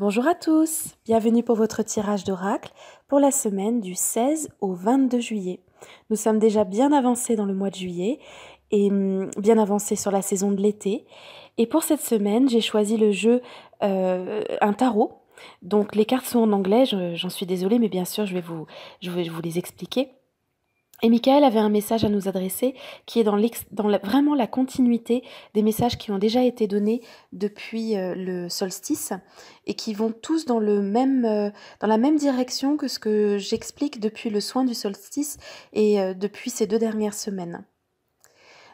Bonjour à tous, bienvenue pour votre tirage d'oracle pour la semaine du 16 au 22 juillet. Nous sommes déjà bien avancés dans le mois de juillet et bien avancés sur la saison de l'été. Et pour cette semaine, j'ai choisi le jeu un tarot. Donc les cartes sont en anglais, j'en suis désolée, mais bien sûr je vais vous les expliquer. Et Michael avait un message à nous adresser qui est vraiment la continuité des messages qui ont déjà été donnés depuis le solstice et qui vont tous dans dans la même direction que ce que j'explique depuis le soin du solstice et depuis ces 2 dernières semaines.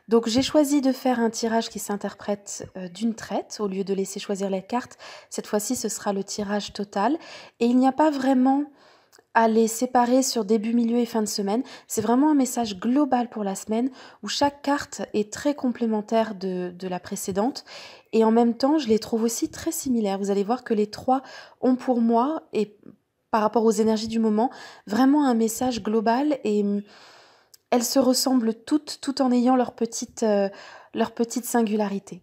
Donc j'ai choisi de faire un tirage qui s'interprète d'une traite au lieu de laisser choisir les cartes. Cette fois-ci, ce sera le tirage total et il n'y a pas vraiment à les séparer sur début, milieu et fin de semaine. C'est vraiment un message global pour la semaine où chaque carte est très complémentaire de la précédente et en même temps, je les trouve aussi très similaires. Vous allez voir que les 3 ont pour moi, et par rapport aux énergies du moment, vraiment un message global et elles se ressemblent toutes, tout en ayant leur petite singularité.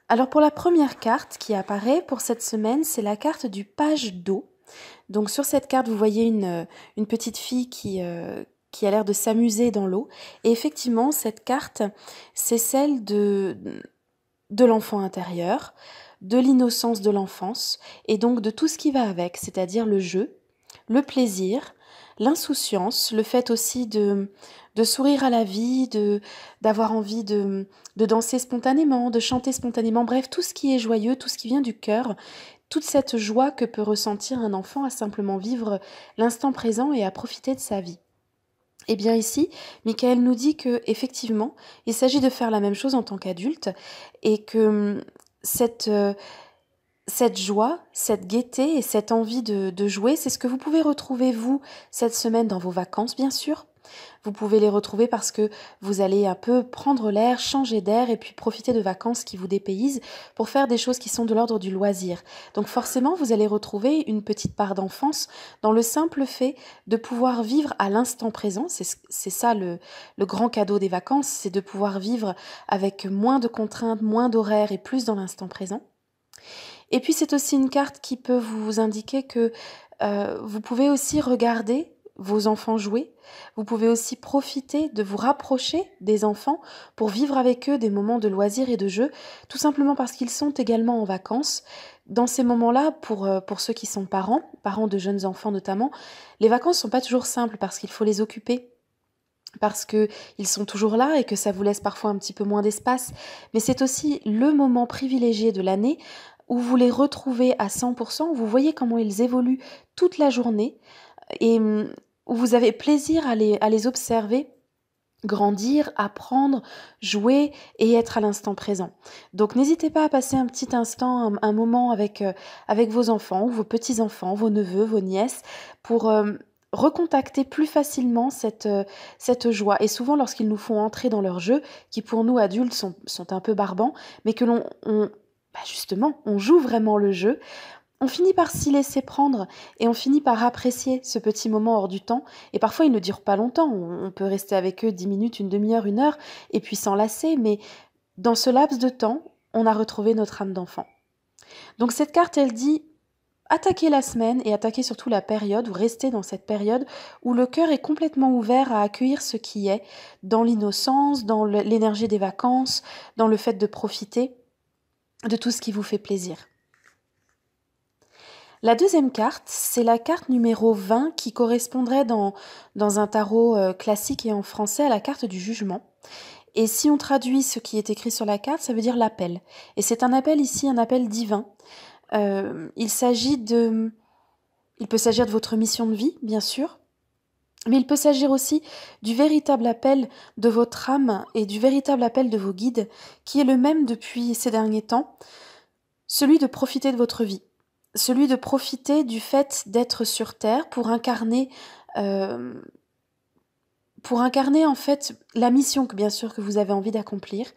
Alors pour la première carte qui apparaît pour cette semaine, c'est la carte du page d'eau. Donc sur cette carte, vous voyez une petite fille qui a l'air de s'amuser dans l'eau. Et effectivement, cette carte, c'est celle de l'enfant intérieur, de l'innocence de l'enfance, et donc de tout ce qui va avec, c'est-à-dire le jeu, le plaisir, l'insouciance, le fait aussi de sourire à la vie, d'avoir envie de danser spontanément, de chanter spontanément, bref, tout ce qui est joyeux, tout ce qui vient du cœur, toute cette joie que peut ressentir un enfant à simplement vivre l'instant présent et à profiter de sa vie. Et bien ici, Michael nous dit que effectivement, il s'agit de faire la même chose en tant qu'adulte et que cette joie, cette gaieté et cette envie de jouer, c'est ce que vous pouvez retrouver vous cette semaine dans vos vacances bien sûr. Vous pouvez les retrouver parce que vous allez un peu prendre l'air, changer d'air et puis profiter de vacances qui vous dépaysent pour faire des choses qui sont de l'ordre du loisir. Donc forcément, vous allez retrouver une petite part d'enfance dans le simple fait de pouvoir vivre à l'instant présent. C'est ça le grand cadeau des vacances, c'est de pouvoir vivre avec moins de contraintes, moins d'horaires et plus dans l'instant présent. Et puis c'est aussi une carte qui peut vous indiquer que vous pouvez aussi regarder vos enfants jouer. Vous pouvez aussi profiter de vous rapprocher des enfants pour vivre avec eux des moments de loisirs et de jeu, tout simplement parce qu'ils sont également en vacances. Dans ces moments-là, pour ceux qui sont parents de jeunes enfants notamment, les vacances ne sont pas toujours simples parce qu'il faut les occuper, parce qu'ils sont toujours là et que ça vous laisse parfois un petit peu moins d'espace. Mais c'est aussi le moment privilégié de l'année où vous les retrouvez à 100%, où vous voyez comment ils évoluent toute la journée et où vous avez plaisir à les observer grandir, apprendre, jouer et être à l'instant présent. Donc n'hésitez pas à passer un petit instant, un moment avec vos enfants, vos petits-enfants, vos neveux, vos nièces, pour recontacter plus facilement cette joie. Et souvent lorsqu'ils nous font entrer dans leur jeu, qui pour nous adultes sont un peu barbants, mais que justement, on joue vraiment le jeu, on finit par s'y laisser prendre et on finit par apprécier ce petit moment hors du temps. Et parfois, il ne dure pas longtemps. On peut rester avec eux 10 minutes, une demi-heure, 1 heure, et puis s'enlacer. Mais dans ce laps de temps, on a retrouvé notre âme d'enfant. Donc cette carte, elle dit attaquer la semaine et attaquer surtout la période, ou rester dans cette période où le cœur est complètement ouvert à accueillir ce qui est, dans l'innocence, dans l'énergie des vacances, dans le fait de profiter de tout ce qui vous fait plaisir. La deuxième carte, c'est la carte numéro 20 qui correspondrait dans un tarot classique et en français à la carte du jugement. Et si on traduit ce qui est écrit sur la carte, ça veut dire l'appel. Et c'est un appel ici, un appel divin. Il peut s'agir de votre mission de vie, bien sûr, mais il peut s'agir aussi du véritable appel de votre âme et du véritable appel de vos guides, qui est le même depuis ces derniers temps, celui de profiter de votre vie. Celui de profiter du fait d'être sur Terre pour incarner en fait la mission que bien sûr que vous avez envie d'accomplir,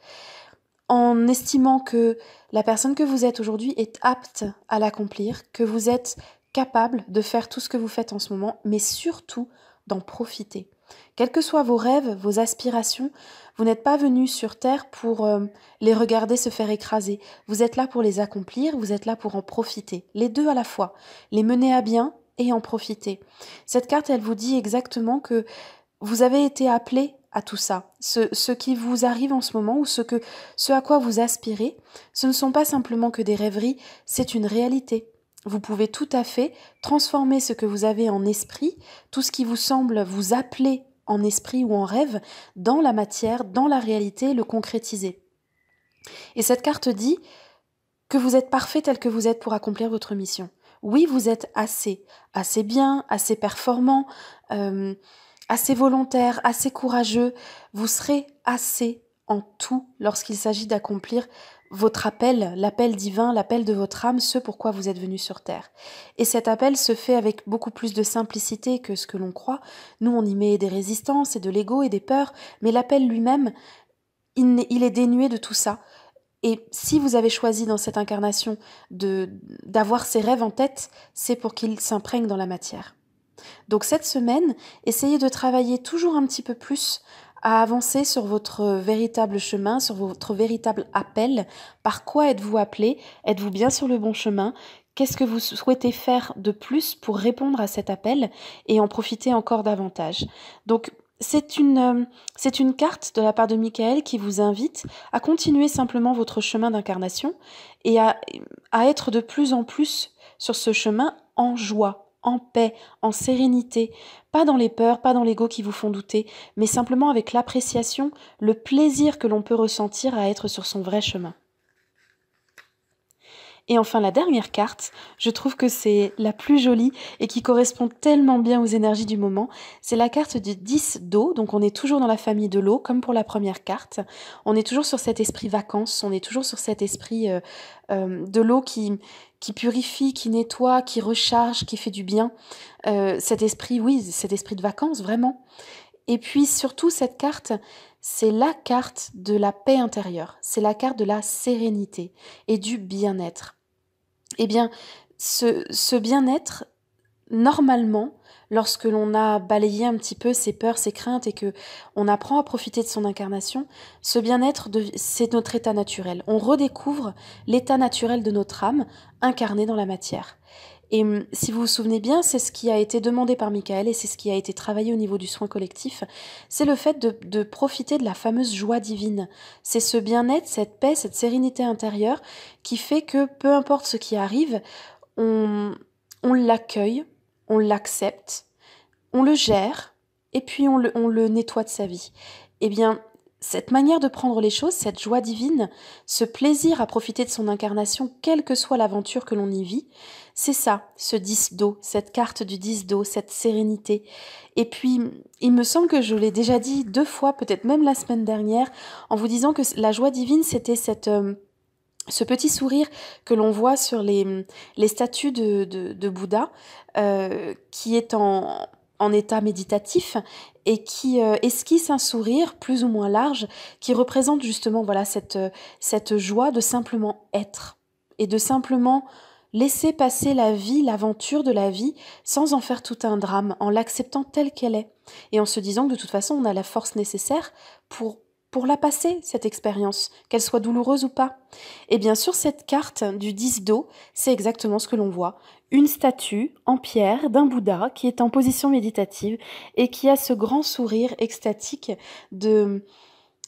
en estimant que la personne que vous êtes aujourd'hui est apte à l'accomplir, que vous êtes capable de faire tout ce que vous faites en ce moment, mais surtout d'en profiter. Quels que soient vos rêves, vos aspirations, vous n'êtes pas venu sur Terre pour les regarder se faire écraser. Vous êtes là pour les accomplir, vous êtes là pour en profiter. Les deux à la fois. Les mener à bien et en profiter. Cette carte, elle vous dit exactement que vous avez été appelé à tout ça. Ce qui vous arrive en ce moment ou ce à quoi vous aspirez, ce ne sont pas simplement que des rêveries, c'est une réalité. Vous pouvez tout à fait transformer ce que vous avez en esprit, tout ce qui vous semble vous appeler en esprit ou en rêve, dans la matière, dans la réalité, le concrétiser. Et cette carte dit que vous êtes parfait tel que vous êtes pour accomplir votre mission. Oui, vous êtes assez bien, assez performant, assez volontaire, assez courageux. Vous serez assez en tout lorsqu'il s'agit d'accomplir votre appel, l'appel divin, l'appel de votre âme, ce pourquoi vous êtes venu sur Terre. Et cet appel se fait avec beaucoup plus de simplicité que ce que l'on croit. Nous, on y met des résistances et de l'ego et des peurs, mais l'appel lui-même, il est dénué de tout ça. Et si vous avez choisi dans cette incarnation d'avoir ces rêves en tête, c'est pour qu'ils s'imprègnent dans la matière. Donc cette semaine, essayez de travailler toujours un petit peu plus à avancer sur votre véritable chemin, sur votre véritable appel. Par quoi êtes-vous appelé? Êtes-vous bien sur le bon chemin? Qu'est-ce que vous souhaitez faire de plus pour répondre à cet appel et en profiter encore davantage? Donc c'est une carte de la part de Michael qui vous invite à continuer simplement votre chemin d'incarnation et à être de plus en plus sur ce chemin en joie, en paix, en sérénité, pas dans les peurs, pas dans l'ego qui vous font douter, mais simplement avec l'appréciation, le plaisir que l'on peut ressentir à être sur son vrai chemin. Et enfin, la dernière carte, je trouve que c'est la plus jolie et qui correspond tellement bien aux énergies du moment. C'est la carte du 10 d'eau, donc on est toujours dans la famille de l'eau, comme pour la première carte. On est toujours sur cet esprit vacances, on est toujours sur cet esprit de l'eau qui purifie, qui nettoie, qui recharge, qui fait du bien. Cet esprit, oui, cet esprit de vacances, vraiment. Et puis surtout, cette carte, c'est la carte de la paix intérieure, c'est la carte de la sérénité et du bien-être. Eh bien, ce bien-être, normalement, lorsque l'on a balayé un petit peu ses peurs, ses craintes et que on apprend à profiter de son incarnation, ce bien-être, c'est notre état naturel. On redécouvre l'état naturel de notre âme incarnée dans la matière. Et si vous vous souvenez bien, c'est ce qui a été demandé par Michael et c'est ce qui a été travaillé au niveau du soin collectif, c'est le fait de profiter de la fameuse joie divine. C'est ce bien-être, cette paix, cette sérénité intérieure qui fait que peu importe ce qui arrive, on l'accueille, on l'accepte, on le gère et puis on le nettoie de sa vie. Eh bien, cette manière de prendre les choses, cette joie divine, ce plaisir à profiter de son incarnation, quelle que soit l'aventure que l'on y vit, c'est ça, ce 10 d'eau, cette carte du 10 d'eau, cette sérénité. Et puis, il me semble que je l'ai déjà dit 2 fois, peut-être même la semaine dernière, en vous disant que la joie divine, c'était ce petit sourire que l'on voit sur les statues de Bouddha, qui est en état méditatif et qui esquisse un sourire plus ou moins large qui représente justement voilà cette joie de simplement être et de simplement laisser passer la vie, l'aventure de la vie sans en faire tout un drame, en l'acceptant telle qu'elle est et en se disant que de toute façon on a la force nécessaire pour la passer, cette expérience, qu'elle soit douloureuse ou pas. Et bien sûr, cette carte du 10 d'eau, c'est exactement ce que l'on voit. Une statue en pierre d'un Bouddha qui est en position méditative et qui a ce grand sourire extatique de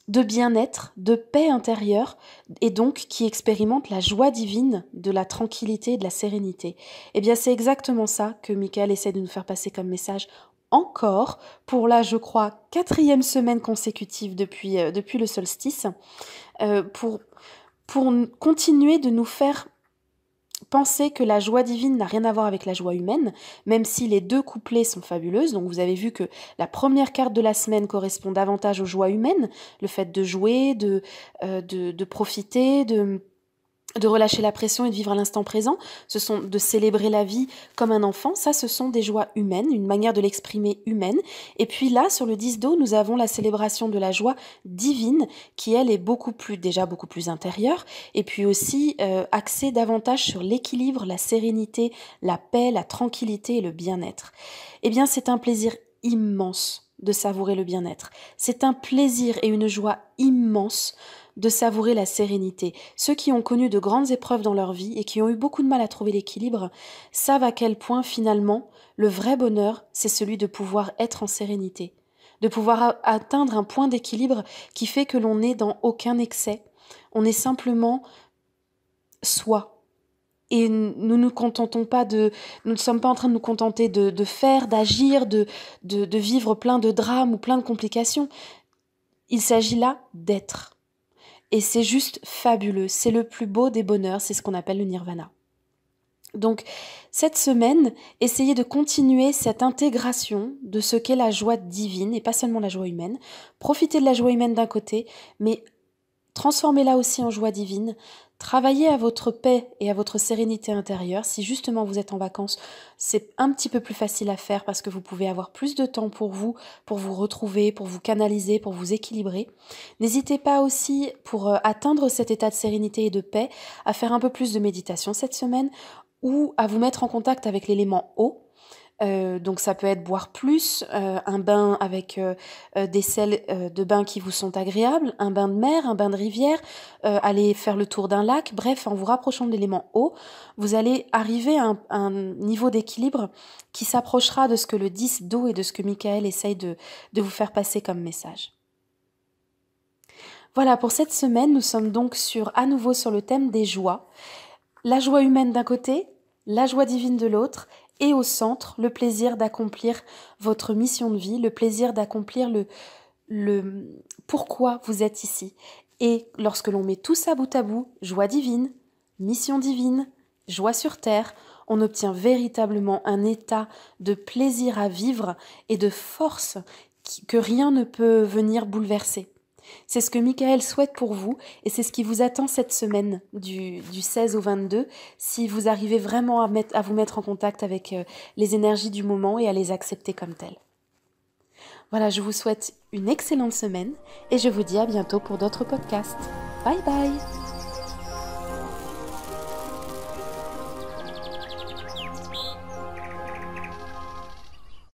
bien-être, de paix intérieure, et donc qui expérimente la joie divine de la tranquillité et de la sérénité. Eh bien, c'est exactement ça que Michael essaie de nous faire passer comme message encore pour la, je crois, 4e semaine consécutive depuis le solstice, pour continuer de nous faire penser que la joie divine n'a rien à voir avec la joie humaine, même si les deux couplets sont fabuleuses. Donc vous avez vu que la première carte de la semaine correspond davantage aux joies humaines, le fait de jouer, de profiter, de relâcher la pression et de vivre à l'instant présent, ce sont de célébrer la vie comme un enfant, ça ce sont des joies humaines, une manière de l'exprimer humaine. Et puis là, sur le 10 d'eau, nous avons la célébration de la joie divine qui elle est beaucoup plus intérieure et puis aussi axée davantage sur l'équilibre, la sérénité, la paix, la tranquillité et le bien-être. Eh bien c'est un plaisir immense de savourer le bien-être. C'est un plaisir et une joie immense de savourer la sérénité. Ceux qui ont connu de grandes épreuves dans leur vie et qui ont eu beaucoup de mal à trouver l'équilibre savent à quel point finalement le vrai bonheur, c'est celui de pouvoir être en sérénité, de pouvoir atteindre un point d'équilibre qui fait que l'on n'est dans aucun excès. On est simplement soi. Et nous ne sommes pas en train de nous contenter de faire, d'agir, de vivre plein de drames ou plein de complications. Il s'agit là d'être. Et c'est juste fabuleux. C'est le plus beau des bonheurs. C'est ce qu'on appelle le nirvana. Donc, cette semaine, essayez de continuer cette intégration de ce qu'est la joie divine et pas seulement la joie humaine. Profitez de la joie humaine d'un côté, mais transformez-la aussi en joie divine. Travaillez à votre paix et à votre sérénité intérieure. Si justement vous êtes en vacances, c'est un petit peu plus facile à faire parce que vous pouvez avoir plus de temps pour vous retrouver, pour vous canaliser, pour vous équilibrer. N'hésitez pas aussi, pour atteindre cet état de sérénité et de paix, à faire un peu plus de méditation cette semaine ou à vous mettre en contact avec l'élément eau. Donc ça peut être boire plus, un bain avec des sels de bain qui vous sont agréables, un bain de mer, un bain de rivière, aller faire le tour d'un lac. Bref, en vous rapprochant de l'élément eau, vous allez arriver à un niveau d'équilibre qui s'approchera de ce que le 10 d'eau et de ce que Michael essaye de vous faire passer comme message. Voilà, pour cette semaine, nous sommes donc à nouveau sur le thème des joies. La joie humaine d'un côté, la joie divine de l'autre, et au centre, le plaisir d'accomplir votre mission de vie, le plaisir d'accomplir le pourquoi vous êtes ici. Et lorsque l'on met tout ça bout à bout, joie divine, mission divine, joie sur terre, on obtient véritablement un état de plaisir à vivre et de force que rien ne peut venir bouleverser. C'est ce que Michael souhaite pour vous et c'est ce qui vous attend cette semaine du 16 au 22 si vous arrivez vraiment à vous mettre en contact avec les énergies du moment et à les accepter comme telles. Voilà, je vous souhaite une excellente semaine et je vous dis à bientôt pour d'autres podcasts. Bye bye!